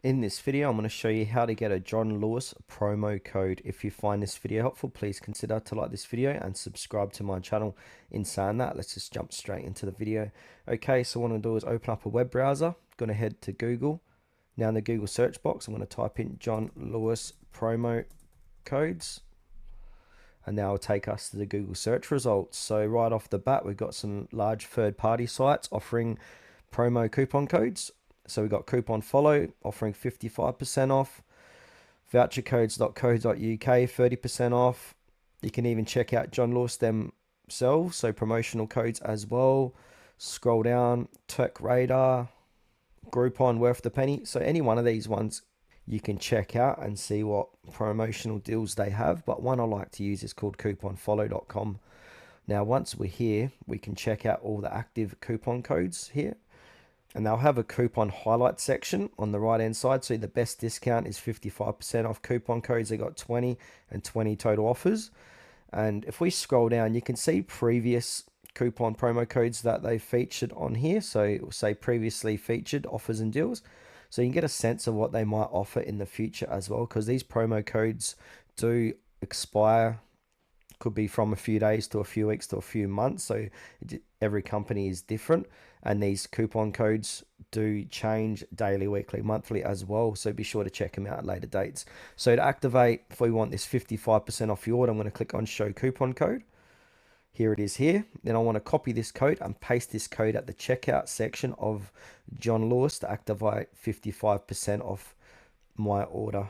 In this video, I'm going to show you how to get a John Lewis promo code. If you find this video helpful, please consider to like this video and subscribe to my channel. In saying that, let's just jump straight into the video. Okay, so what I'm going to do is open up a web browser. I'm going to head to Google. Now in the Google search box, I'm going to type in John Lewis promo codes. And now it'll take us to the Google search results. So right off the bat, we've got some large third-party sites offering promo coupon codes. So we've got Coupon Follow offering 55% off, vouchercodes.co.uk 30% off. You can even check out John Lewis themselves, so promotional codes as well. Scroll down, Tech Radar, Groupon, Worth the Penny. So any one of these ones you can check out and see what promotional deals they have. But one I like to use is called couponfollow.com. Now once we're here, we can check out all the active coupon codes here. And they'll have a coupon highlight section on the right hand side. So the best discount is 55% off coupon codes. They got 20 and 20 total offers. And if we scroll down, you can see previous coupon promo codes that they featured on here. So it will say previously featured offers and deals. So you can get a sense of what they might offer in the future as well, because these promo codes do expire. Could be from a few days to a few weeks to a few months. So every company is different, and these coupon codes do change daily, weekly, monthly as well. So be sure to check them out at later dates. So to activate, if we want this 55% off your order, I'm going to click on show coupon code. Here it is here. Then I want to copy this code and paste this code at the checkout section of John Lewis to activate 55% off my order.